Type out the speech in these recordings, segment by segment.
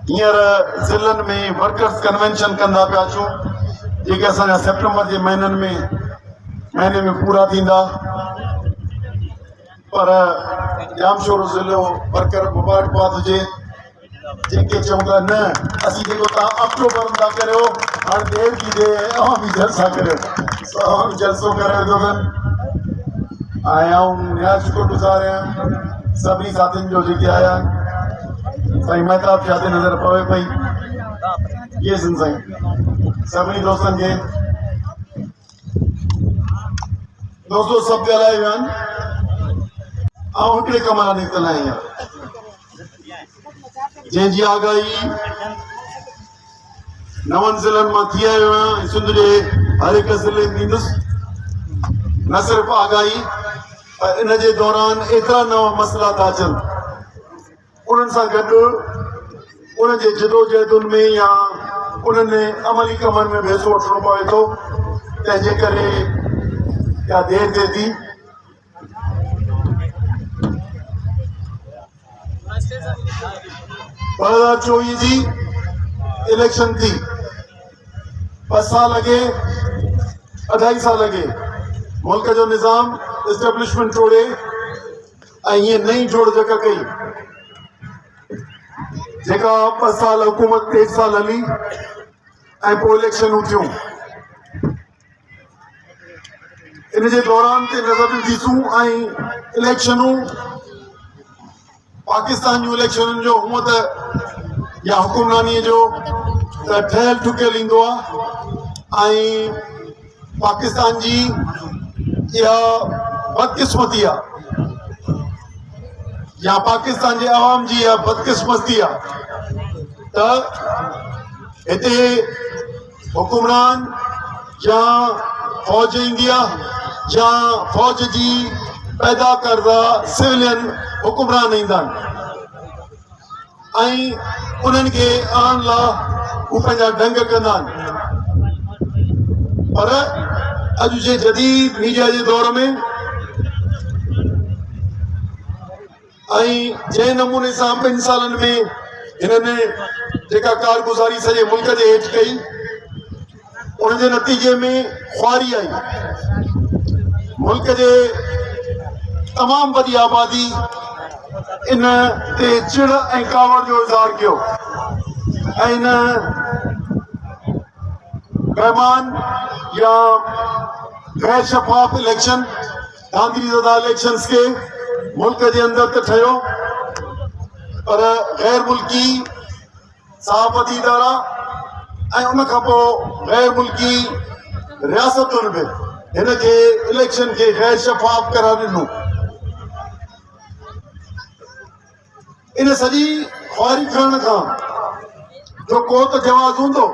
हींअर ज़िलनि में वर्कर्स कन्वेंशन कंदा पिया अचूं जेके असांजा सेप्टेंबर जे महीने में पूरा थींदा। पर जामशोरो ज़िलो वर्कर मुबारकबाद हुजे जेके चऊं था न असीं जेको तव्हां अक्टूबर में था करियो हाणे देर की दे अवामी जलसा करियो अवामी जलसो करे वेंदो अथनि। ऐं आऊं निहायत शुक्रगुज़ार आहियां सभिनी साथियुनि जो जेके आया साईं महताब शादी नज़र पवे पई ये सिन साईं सभिनी दोस्तनि खे दोस्तो सभु ॻाल्हाए विया आहिनि। ऐं हिकिड़े कम लाइ निकितल आहियां जंहिंजी आगाही नवनि ज़िलनि मां थी आयो आहियां। सिंध जे हर हिकु ज़िले में ईंदुसि न सिर्फ़ु आगाही पर इन जे दौरान एतिरा नवा मसइला था अचनि उन्हनि सां गॾु उन्हनि जे जिदोजहदुनि में या उन्हनि अमली कमनि में बि हिसो वठिणो पवे थो तंहिंजे करे या देरि थिए थी। 2024 जी इलेक्शन थी 2 साल अॻे 2.5 साल अॻे मुल्क जो निज़ाम एस्टेब्लिशमेंट जोड़े ऐं हीअं नई जोड़ जेका कई जेका 2 साल हुकूमत 1 साल हली ऐं पोइ इलेक्शनूं थियूं। इन जे दौरान ते नज़र ॾीसूं ऐं इलेक्शनूं पाकिस्तान जूं इलेक्शनुनि जो हूअं त या हुकुमरानीअ जो त ठहियल ठुकियल ईंदो आहे ऐं पाकिस्तान जी इहा बदकिस्मती आहे या पाकिस्तान जे अवाम जी इहा बदकिस्मती आहे त हिते हुकुमरान या फौज ईंदी आहे या फौज जी पैदा करदा सिविलियन हुकुमरान ईंदा आहिनि ऐं उन्हनि खे आणण लाइ हू पंहिंजा ढंग कंदा आहिनि। पर अॼु जे जदीद मीडिया जे दौर में ऐं जंहिं नमूने सां 2 सालनि में हिननि जेका कारगुज़ारी सॼे मुल्क जे हेठि कई उन जे नतीजे में ख़्वारी आई। मुल्क जे तमामु वॾी आबादी इन ते चिड़ ऐं कावड़ जो इज़हार कयो ऐं इन बेमान या गैर शफ़ाफ़ इलेक्शन धांधली ज़दा इलेक्शन्स के मुल्क जे अंदर त ठहियो पर गैर मुल्की सहाफ़ती इदारा ऐं उन खां पोइ गैर मुल्की रियासतुनि बि हिन खे इलेक्शन खे गैर शफ़ाफ़ करार ॾिनो। इन सॼी ख़्वारी खणण खां जो को त जवाज़ हूंदो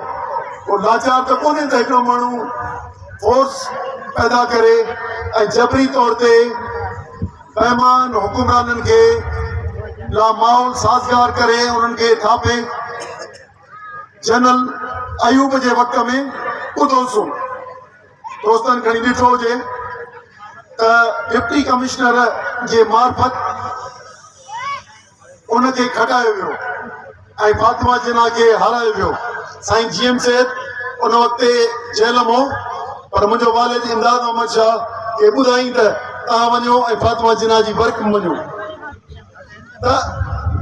को लाचार त कोन्हे त हिकिड़ो माण्हू फोर्स पैदा करे ऐं जबरी तौर ते बेमान हुकुमराननि खे माहौल साज़गार करे उन्हनि खे थापे। जनरल अयूब जे वक़्त में ॿुधोसीं दोस्तनि खणी ॾिठो हुजे त डिप्टी कमिश्नर जे मार्फत उनखे खटायो वियो ऐं फातिमा जिन्ना खे हारायो वियो। साईं GM सेठ उन वक़्ते जेल में हो पर मुंहिंजो वालिद इमदाद अहमद शाह खे ॿुधाईं त तव्हां वञो ऐं फातिमा जिन्ना जी वर्क में वञो त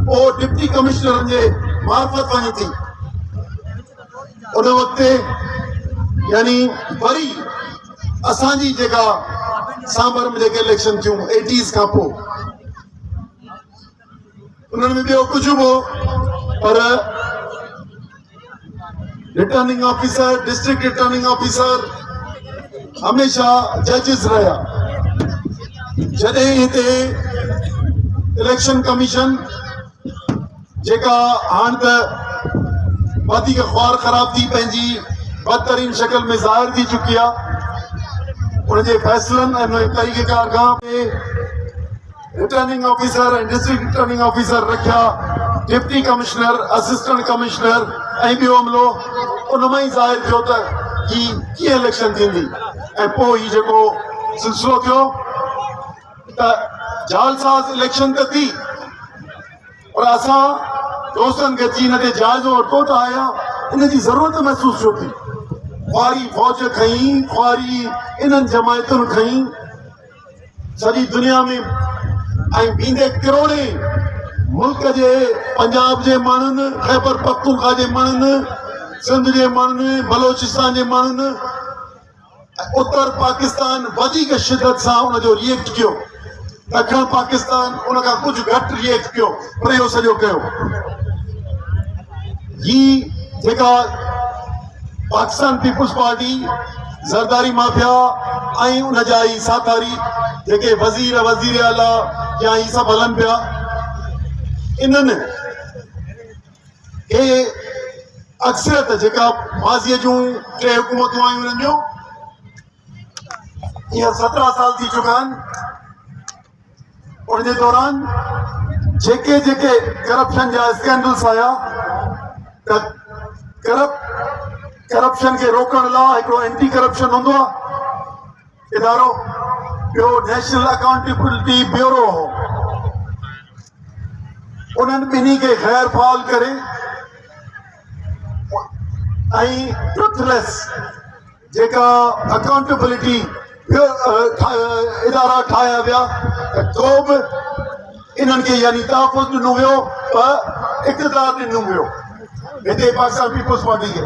पोइ डिप्टी कमिश्नर जे मार्फत वञी थी। उन वक़्ते यानी वरी असांजी जेका सांबर में जेके इलेक्शन थियूं 80s खां पोइ उन्हनि में ॿियो कुझु बि पर returning officer district returning officer हमेशा जजिस रहिया। जॾहिं हिते इलेक्शन कमीशन जेका हाणे त वधीक ख्वार ख़राब थी पंहिंजी बदतरीन शक्ल में ज़ाहिर थी चुकी आहे उनजे फैसलनि ऐं उन तरीक़ेकार खां रिटर्निंग ऑफिसर ऐं डिस्ट्रिक्ट रिटर्निंग ऑफिसर रखिया डिप्टी कमिश्नर असिस्टेंट कमिश्नर ऐं ॿियो अमलो उन मां ई ज़ाहिर थियो त कीअं इलेक्शन थींदी ऐं पोइ हीउ जेको सिलसिलो थियो त जालसाज़ इलेक्शन त थी पर असां दोस्तनि खे अची हिन ते जाइज़ो वरितो त आया इन जी ज़रूरत महसूस छो थी ख्वारी फौज खई ख्वारी इन्हनि जमायतुनि खई सॼी दुनिया में ऐं बींदे किरोड़े मुल्क जे पंजाब जे माण्हुनि खैबर पख्तूनख्वा जे माण्हुनि सिंध जे माण्हुनि बलोचिस्तान जे माण्हुनि उत्तर पाकिस्तान वधीक शिदत सां उनजो रिएक्ट कयो ॾखण पाकिस्तान उन खां कुझु घटि रिएक्ट कयो पर इहो सॼो कयो ही जेका पाकिस्तान पीपुल्स पार्टी ज़रदारी माफिया ऐं उन जा ई साथारी जेके वज़ीर आला या ही सभु हलनि पिया इन्हनि खे अक्सरियत जेका माज़ीअ जूं 3 हुकूमतूं आयूं उन्हनि जूं इहा 17 साल थी चुका आहिनि उनजे दौरान जेके जेके करप्शन जा स्कैंडल्स आया त करप्शन खे रोकण लाइ हिकिड़ो एंटी करप्शन हूंदो आहे इदारो ॿियो नेशनल अकाउंटेबिलिटी ब्यूरो हो उन्हनि ॿिन्ही खे ग़ैर फ़ाल करे ऐं ट्रुथलेस जेका अकाउंटेबिलिटी इदारा ठाहिया विया को बि इन्हनि खे यानी तहफ़ुज़ ॾिनो वियो पर इक़्तिदार ॾिनो वियो हिते पाकिस्तान पीपुल्स पार्टी खे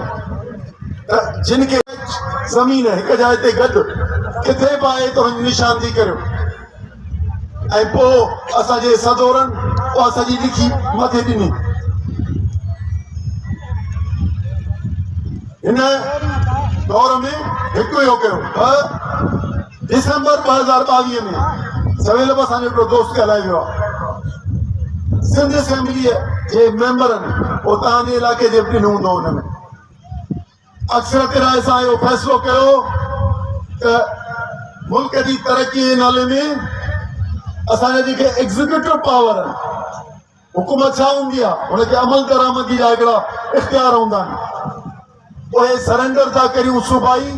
जिन खे ज़मीन हिकु जाइ ते गॾु किथे बि आहे त हुनजी निशानदी करियो ऐं पोइ असांजे सदोरनि उहा सॼी लिखी मथे ॾिनी हिन दौर में हिकु इहो कयो दिसंबर 2022 में सवेल बि असांजो हिकिड़ो दोस्त ॻाल्हाए वियो आहे सिंध असेंबलीअ जे मेंबरनि उहो तव्हांजे इलाइक़े जे बि ॾिनो हूंदो हुन में अक्सरत राय सां इहो फ़ैसिलो कयो त मुल्क जी तरक़ी जे नाले में असांजा जेके एग्ज़ीक्यूटिव पावर आहिनि हुकूमत छा हूंदी आहे हुनखे अमल दरामदी जा हिकिड़ा इख़्तियार हूंदा आहिनि उहे सरेंडर था करियूं सूबाई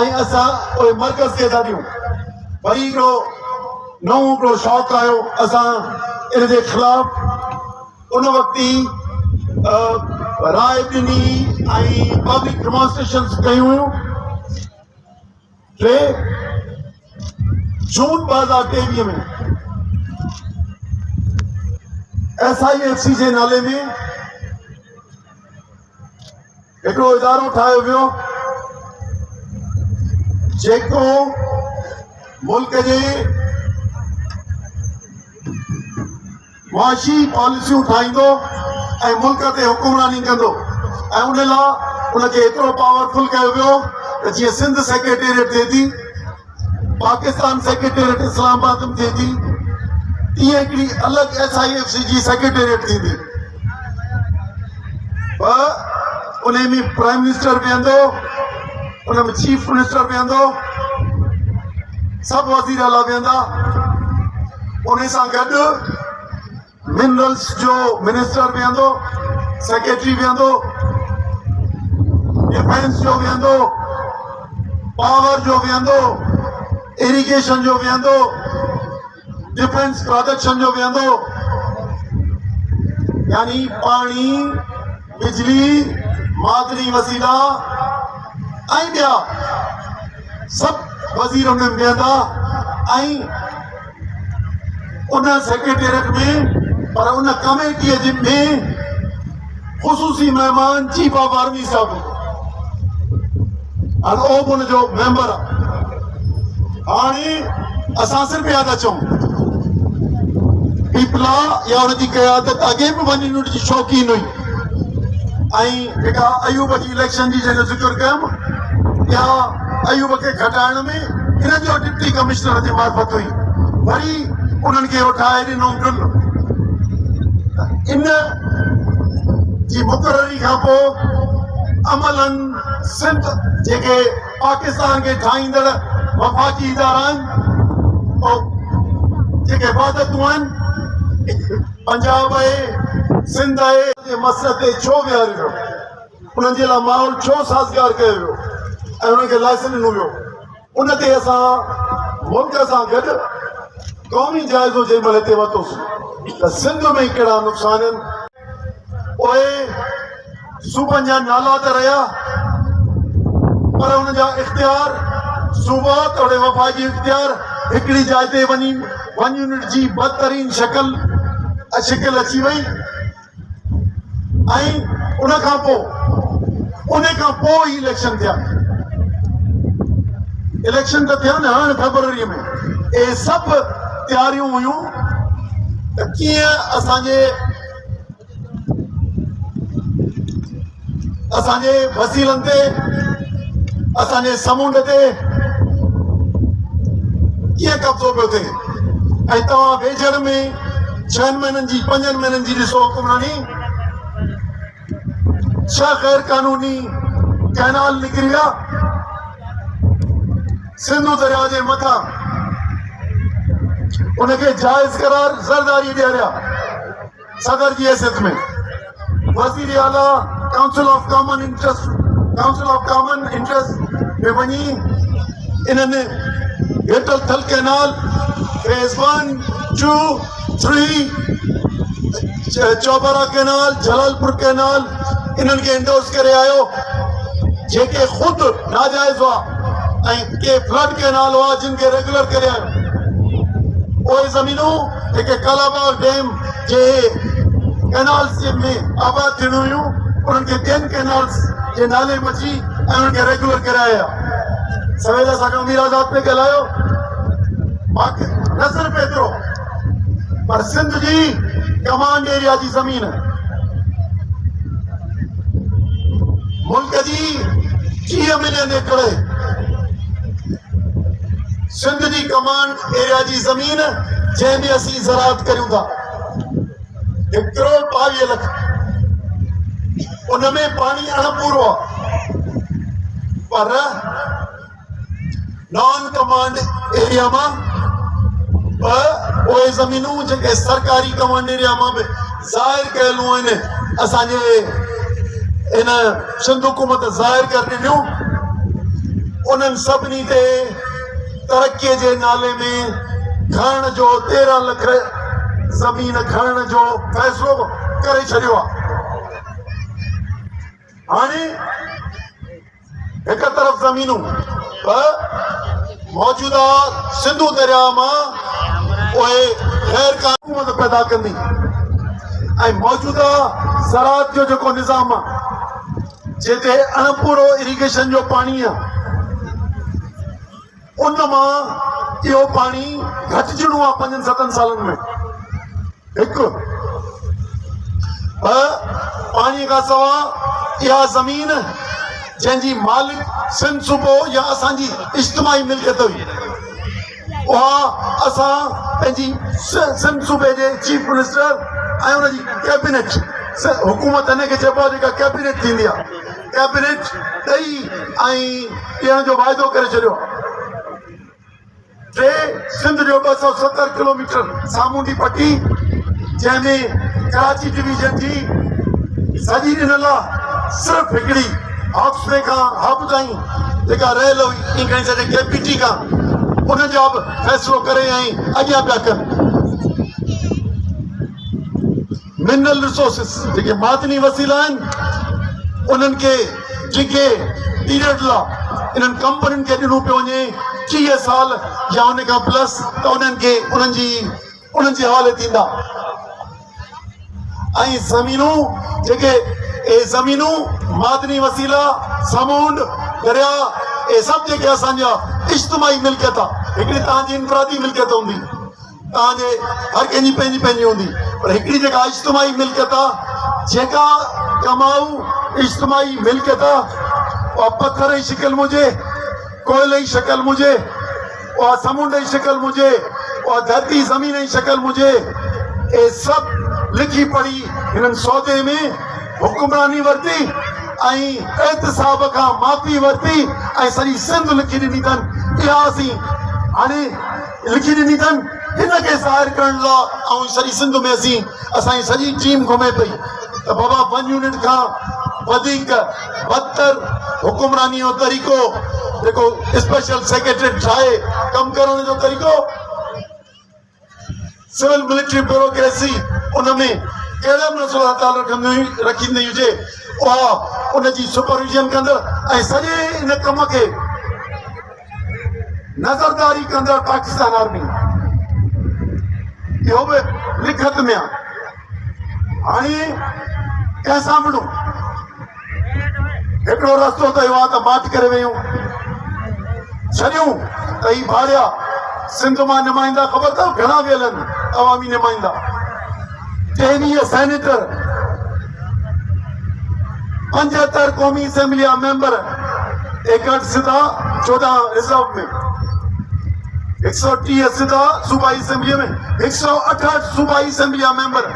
ऐं असां उहे मर्कज़ खे था ॾियूं वरी हिकिड़ो नओं हिकिड़ो शौक़ु आयो असां इन जे ख़िलाफ़ उन वक़्तु ई राय ॾिनी ऐं पब्लिक डिमॉन्स्ट्रेशन्स कयूं हुयूं 3 जून 2023 में SIFC जे नाले में हिकिड़ो इदारो ठाहियो वियो जेको मुल्क जे मुआशी पॉलिसियूं ठाहींदो ऐं मुल्क ते हुकुमरानी कंदो ऐं उन लाइ उनखे एतिरो पावरफुल कयो वियो त जीअं सिंध सेक्रेटेरिएट थिए थी पाकिस्तान सेक्रेटेरिएट इस्लामाबाद में थिए थी तीअं हिकिड़ी अलॻि SIFC जी सेक्रेटेरिएट थींदी उन में प्राइम मिनिस्टर वेहंदो उन में चीफ मिनिस्टर वेहंदो सभु वज़ीर आला वेहंदा उन सां गॾु मिनरल्स जो मिनिस्टर वेहंदो सेक्रेटरी वेहंदो डिफेंस जो वेहंदो पावर जो वेहंदो इरिगेशन जो वेहंदो डिफेंस प्रोडक्शन जो वेहंदो यानी पानी बिजली मादनी वसीला ऐं ॿिया सभु वज़ीर उन में वेहंदा ऐं उन सेक्रेटेरिएट में पर उन कमेटीअ में ख़ुसूसी महिमान चीफ ऑफ आर्मी स्टाफ हाणे उहो बि उनजो मेंबर आहे हाणे असां सिर्फ़ु यादि अचूं पीपला या हुनजी क़यादत अॻे बि वञी उनजी शौक़ीन हुई ऐं जेका अयूब जी इलेक्शन जी जंहिंजो ज़िक्र कयुमि या अयूब खे घटाइण में हिन जो डिप्टी कमिश्नर जी मार्फत हुई वरी उन्हनि खे ठाहे ॾिनो इन जी मुक़ररी खां पोइ अमलन सिंध जेके पाकिस्तान के ठाहींदड़ वफ़ाक़ी इदारा आहिनि जेके इबादतूं आहिनि पंजाब आहे सिंध आहे जे मसइले ते छो विहारियो वियो उन्हनि जे लाइ माहौल छो साज़गार कयो वियो ऐं उन्हनि खे लाइसेंस ॾिनो वियो उन ते असां मुल्क सां गॾु क़ौमी जाइज़ो जंहिं महिल हिते वरितोसीं त सिंध में कहिड़ा नुक़सान आहिनि उहे सूबनि जा नाला त रहिया पर हुन जा इख़्तियार सूबा तोड़े वफ़ाक़ी इख़्तियार हिकिड़ी जाइ ते वञी 1 यूनिट जी बदतरीन शिकिल अची वई ऐं उन खां पोइ ई इलेक्शन थिया इलेक्शन त थिया न हाणे फेब्रुअरी में ए सभु तयारियूं हुयूं त कीअं असांजे वसीलनि ते असांजे समुंड ते कीअं कब्ज़ो पियो थिए ऐं तव्हां वेझड़ में 6 महीननि जी 5 महीननि जी ॾिसो हुकुमरानी 6 ग़ैर क़ानूनी कैनाल निकिरी विया सिंधु दरिया जे मथां उनखे जाइज़ करार ज़रदारी ॾियारिया सदर जी हैसियत में वज़ीर आला काउंसिल ऑफ कॉमन इंटरेस्ट में वञी इन्हनि गेटल थल canal phase 1, 2, 3 चौबारा canal Jalalpur canal इन्हनि खे इंडोर्स करे आयो जेके ख़ुदि नाजाइज़ हुआ ऐं के फ्लड कैनाल हुआ जिन खे रेगुलर करे आयो उहे ज़मीनूं जेके कालाबाग डैम जे कैनाल्स में आबाद थियणियूं हुयूं उन्हनि खे ॿियनि कैनाल्स जे नाले मची ऐं उन्हनि खे रेगुलर करे आया सवेल असांखे अमीर आज़ाद पे ॻाल्हायो बाक़ी न सिर्फ़ु एतिरो पर सिंध जी कमांड एरिया जी ज़मीन मुल्क जी 30 मिलियन एकड़ सिंध जी कमांड एरिया जी ज़मीन जंहिंमें असीं ज़राअत करियूं था 1 करोड़ 22 लख उनमें पानी अणपूरो आहे पर नॉन कमांड एरिया मां उहे ज़मीनूं जेके सरकारी कमांड एरिया मां बि ज़ाहिर कयलूं आहिनि असांजे इन सिंध हुकूमत ज़ाहिर करे ॾिनियूं उन्हनि सभिनी ते तरक़ीअ जे नाले में खणण जो 13 लख ज़मीन खणण जो फ़ैसिलो करे छॾियो आहे हाणे हिक तरफ़ ज़मीनूं मौजूदा सिंधु दरिया मां उहे ग़ैर क़ानूनी पैदा कंदी ऐं मौजूदा ज़राअत जो जेको निज़ाम आहे जिते अणपूरो इरिगेशन जो पाणी आहे उन मां इहो पाणी घटिजणो आहे 5-7 सालनि में हिकु पाणी खां सवाइ इहा ज़मीन जंहिंजी मालिक सिंध सूबो या असांजी इज्तिमाही मिल्कियत हुई उहा असां पंहिंजी सिंध सूबे जे चीफ मिनिस्टर ऐं हुनजी कैबिनेट हुकूमत हिनखे चइबो आहे जेका कैबिनेट थींदी आहे कैबिनेट ॾेई ऐं ॾियण जो वाइदो करे छॾियो आहे सिंध जो 270 किलोमीटर सामूंडी पट्टी जंहिंमें कराची डिवीजन जी सॼी ॾिनल आहे सिर्फ़ु हिकिड़ी ऑक्सफे खां हब ताईं जेका रहियल हुई ईअं सॼे केपीटी खां उन जो बि फ़ैसिलो करे ऐं अॻियां पिया कनि मिनरल रिसोर्सिस जेके मादनी वसीला आहिनि उन्हनि खे जेके पीरियड लाइ इन्हनि कंपनियुनि खे ॾिनो पियो वञे 30 साल या उन खां प्लस त उन्हनि खे उन्हनि जे हवाले थींदा ऐं ज़मीनूं जेके ज़मीनूं मादनी वसीला समुंड दरिया ये सभु जेके असांजा इज्तिमाही मिल्कियत आहे हिकिड़ी तव्हांजी इनफरादी मिल्कियत हूंदी तव्हांजे हर कंहिंजी पंहिंजी पंहिंजी हूंदी पर हिकिड़ी जेका इज्तिमाही मिल्कियत आहे जेका कमाऊ इज्तिमाही मिल्कियत आहे उहा पथर जी शिकिल में हुजे कोयले जी शिकिल में हुजे उहा समुंड जी शिकिल में हुजे उहा धरती ज़मीन जी शिकिल में हुजे ये सभु लिखी पढ़ी हिननि सौदे में हुकुमरानी वरिती ऐं एहतिसाब खां माफ़ी वरिती ऐं सॼी सिंध लिखी ॾिनी अथनि इहा असीं हाणे लिखी ॾिनी अथनि हिनखे ज़ाहिर करण लाइ ऐं सॼी सिंध में असांजी सॼी टीम घुमे पई त बाबा 1 यूनिट खां वधीक बदतर हुकुमरानी जो तरीक़ो जेको स्पेशल सेक्रेटरी ठाहे कमु करण जो तरीक़ो सिविल मिलिट्री ब्यूरोक्रेसी उनमें कहिड़े बि रसूल ताल रखींदी हुजे उहा उनजी सुपरविजन कंदड़ ऐं सॼे इन कम खे नज़रदारी कंदड़ पाकिस्तान आर्मी इहो बि लिखत में आहे। हाणे कंहिं साम्हूं हिकिड़ो रस्तो त इहो आहे त मात करे वियूं छॾियूं त ही भाड़िया सिंध मां नुमाइंदा ख़बर अथव घणा वियल आहिनि अवामी नुमाइंदा 23 सेनेटर 75 क़ौमी असेंबली जा मेंबर 61 सिधा 14 रिजर्व में 130 सिधा सूबाई असेंबली में 168 सूबाई असेंबली जा मेंबर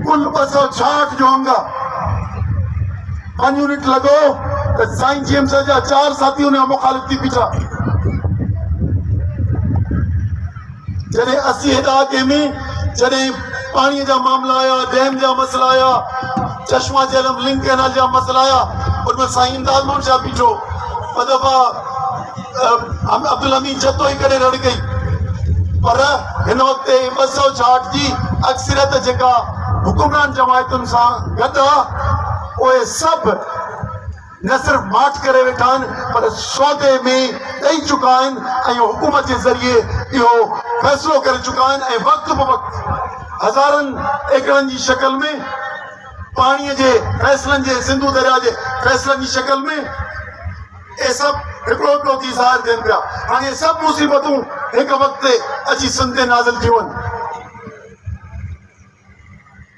कुल 266 जो अंग 5 यूनिट लॻो त साईं जेम्स जा 4 साथी हुन मुखालिफ थी बीठा। जॾहिं 80 इलाइक़े में जॾहिं पाणीअ जा मामला आया डैम जा मसला आया चश्मा झेलम लिंक कैनाल जा मसला आया उनमें साईं इमदाद मोहन शाह बीठो ॿ दफ़ा अब्दुल हमीद जतो ई करे रड़ गई पर हिन वक़्तु 266 जी अक्सरियत जेका हुकुमरान जमायतुनि सां गॾु आहे उहे सभु न सिर्फ़ माठ करे वेठा आहिनि पर सौदे में ॾेई चुका आहिनि ऐं हुकूमत जे ज़रिए इहो फ़ैसिलो करे चुका आहिनि ऐं वक़्तु ब वक़्तु हज़ारनि एकड़नि जी शक्ल में पाणीअ जे फ़ैसिलनि जे सिंधु दरिया जे फ़ैसिलनि जी शक्ल में इहे सभु हिकिड़ो हिकिड़ो थी ज़ाहिर थियनि पिया। हाणे सभु मुसीबतूं हिकु वक़्तु ते अची सिंध ते नाज़िल थियूं आहिनि।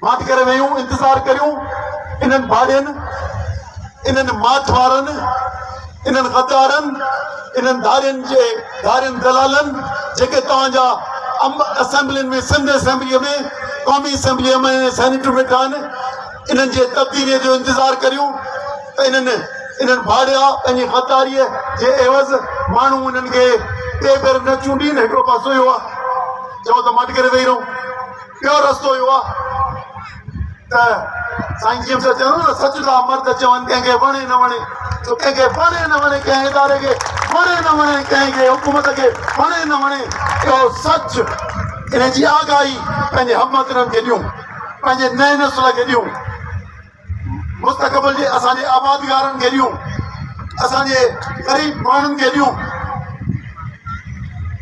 माठ करे वियूं इंतज़ारु करियूं इन्हनि भाड़ियुनि इन्हनि माठ वारनि इन्हनि ग़द्दारनि इन्हनि धारियुनि दलालनि जेके तव्हांजा असेंबलियुनि में सिंध असेंबलीअ में क़ौमी असेंबलीअ में सेनेटर वेठा आहिनि इन्हनि जे तब्दीलीअ जो इंतज़ारु करियूं त इन्हनि भाड़िया पंहिंजी ग़द्दारीअ जे एवज़ माण्हू इन्हनि खे ॿिए भेर न चूंडीनि। हिकिड़ो पासो इहो आहे चओ त मट करे वेही रहूं। ॿियो रस्तो इहो आहे त साईं जेम्स चवंदो न सच था मर्द चवनि कंहिंखे वणे न वणे तो कंहिंखे वणे न वणे कंहिं इदारे खे वणे न वणे कंहिंखे हुकूमत खे वणे न वणे इहो सच इन जी आगाही पंहिंजे हमवतननि खे ॾियूं पंहिंजे नए नस्ल खे ॾियूं मुस्तक़बिल जे असांजे आबादगारनि खे ॾियूं असांजे ग़रीब माण्हुनि खे ॾियूं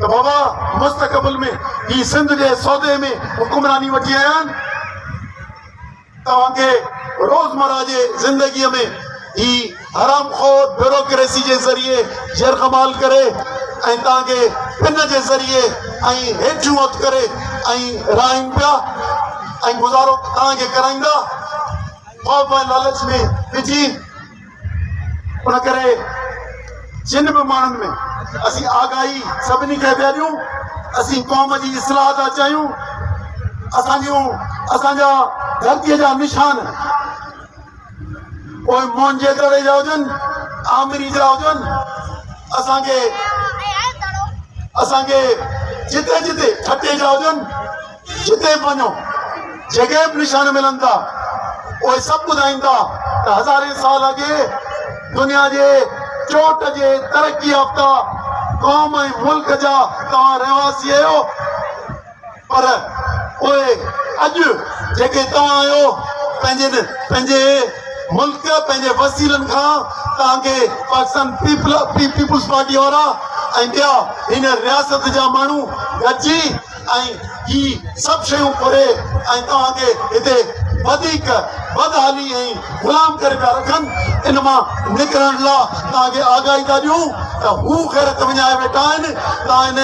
त बाबा मुस्तक़बिल में ही सिंध जे सौदे में हुकुमरानी वठी आया आहिनि तव्हांखे रोज़मर्रा जे ज़िंदगीअ में ही हरामखोर ब्यूरोक्रेसी जे ज़रिए जेर कमाल करे ऐं तव्हांखे पिन जे ज़रिए ऐं हेठियूं हथु करे ऐं राहिनि पिया ऐं गुज़ारो तव्हांखे कराईंदा ख़ौफ़ ऐं लालच में विझी उन करे जिन बि माण्हुनि में असीं आगाही सभिनी खे पिया ॾियूं असीं क़ौम जी इस्लाह था चाहियूं असांजा धरतीअ जा निशान उहे मोहनजे दड़े जा हुजनि आमिरी जा हुजनि असांखे जिते जिते ठटे जा हुजनि जिते बि वञो जेके बि निशान मिलनि था उहे सभु ॿुधाइनि था त हज़ारे साल अॻे दुनिया जे चोट जे तरक़ी याफ़्ता क़ौम ऐं मुल्क जा तव्हां रहवासी आहियो पर उहे अॼु जेके तव्हां आहियो पंहिंजे मुल्क पंहिंजे वसीलनि खां तव्हांखे पाकिस्तान पीपुल्स पार्टी वारा ऐं ॿिया हिन रियासत जा माण्हू गॾिजी ऐं ही सभु शयूं करे ऐं तव्हांखे हिते वधीक बदहाली ऐं ग़ुलाम करे पिया रखनि इन मां निकिरण लाइ तव्हांखे आगाही था ॾियूं त हू ग़ैरत विञाए वेठा आहिनि तव्हां इन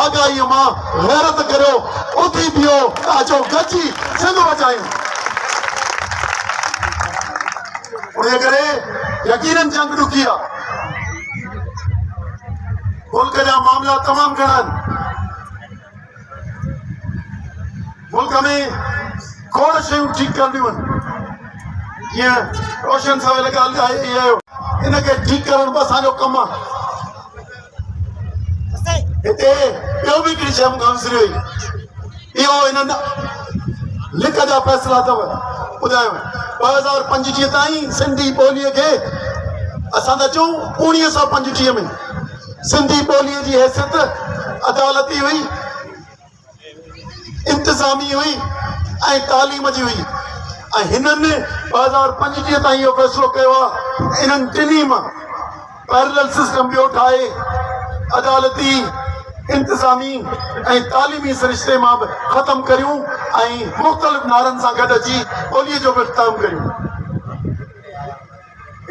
आगाहीअ मां ग़ैरत करियो उथी बीहो त अचो गॾिजी सिंध बचायूं। उन करे यकीनन जंग ॾुखी आहे मुल्क जा मामला तमामु घणा आहिनि मुल्क में खोड़ शयूं ठीकु करणियूं आहिनि जीअं रोशन सवेल ॻाल्हि आहे आयो इनखे ठीकु करण बि असांजो कमु आहे। हिते ॿियो बि हिकिड़ी शइ मूंखां विसरी वई इहो हिननि लिख जा फ़ैसिला अथव ॿुधायो 2025 ताईं सिंधी ॿोलीअ खे असां था चऊं 1925 में सिंधी ॿोलीअ जी हैसियत अदालती हुई इंतिज़ामी हुई ऐं तालीम जी हुई ऐं हिननि 2025 ताईं इहो फ़ैसिलो कयो आहे इन्हनि टिनी मां पैरेलल सिस्टम ॿियो ठाहे अदालती इंतिज़ामी ऐं तालीमी सिरिश्ते मां बि ख़तमु करियूं ऐं मुख़्तलिफ़ नारनि सां गॾु अची ॿोलीअ जो बि इख़्तिताम करियूं।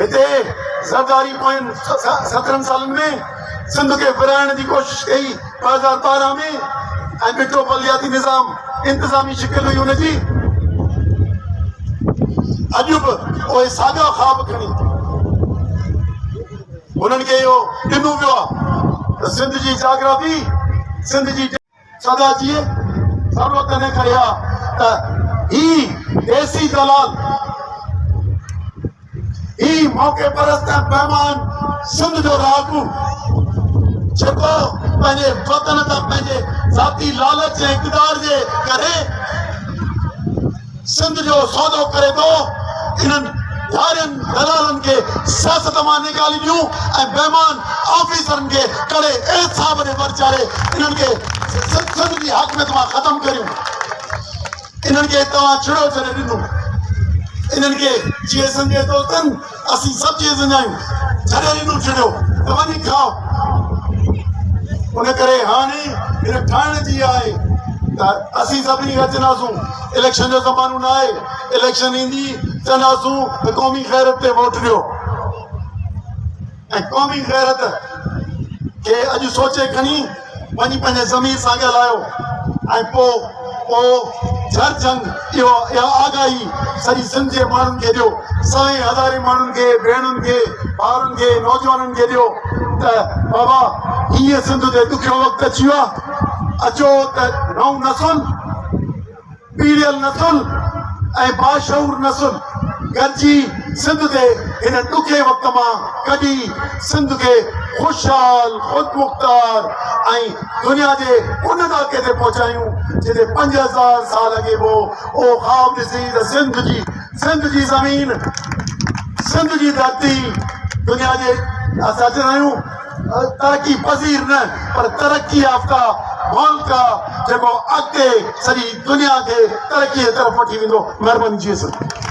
हिते ज़रदारी पोयनि 17 सालनि में सिंध खे विराइण जी कोशिशि कई 2012 में ऐं ॾिठो बलियाती निज़ाम इंतिज़ामी शिकिल हुई हुनजी। अॼु बि उहे साॻा ख़्वाब खणी उन्हनि खे इहो ॾिनो वियो आहे त सिंध जी जाग्राफी सिंध जी सदा जी ज़रूरत इन करे आहे त ही देसी दलाल ही मौक़े परस्त ऐं बेईमान सिंध जो रागू जेको पंहिंजे वतन तां पंहिंजे ज़ाती लालच ऐं इक़्तिदार जे करे सिंध जो सौदो करे थो इन्हनि यारनि दलालनि खे सियासत मां निकाली ॾियूं ऐं बेईमान ऑफिसरनि खे कड़े एहसाब ॾे वरचारे इन्हनि खे सिंध जी हाकमियत मां ख़तमु करियूं। इन्हनि खे तव्हां छिड़ो छॾे ॾिनो इन्हनि खे जीअं सिंध जे दोस्तनि असीं सभु चीज़ आहियूं छॾे ॾिनो छिड़ियो त वञी खाओ। उन करे हाणे हिन ठाहिण जी आहे त असीं सभिनी खे चवंदासूं इलेक्शन जो ज़मानो न आहे इलेक्शन ईंदी चवंदासूं त क़ौमी ग़ैरत ते वोट ॾियो ऐं क़ौमी ग़ैरत खे अॼु सोचे खणी वञी पंहिंजे ज़मीर सां ॻाल्हायो ऐं पोइ झर जंग इहा आगाही सॼी सिंध जे माण्हुनि खे ॾियो 100,000 माण्हुनि खे भेणुनि खे ॿारनि खे नौजवाननि खे ॾियो त बाबा हीअं सिंध ते ॾुखियो वक़्तु अची वियो आहे अचो त नओं नसुल पीढ़ियल नसुल ऐं बाशऊर नसुल गॾिजी सिंध ते हिन ॾुखे वक़्त मां कढी सिंध खे ख़ुशहाल ख़ुदमुख़्तार ऐं दुनिया जे उन इलाइक़े ते पहुचायूं जिते 5000 साल अॻे पोइ उहो ख़्वाब ॾिसी त सिंध जी ज़मीन सिंध जी धरती दुनिया जे असां चवंदा आहियूं तरक़ी पज़ीर न पर तरक़ी याफ़्ता मुल्क आहे जेको अॻिते सॼी दुनिया खे तरक़ीअ जी तरफ़ वठी वेंदो। महिरबानी जी सर।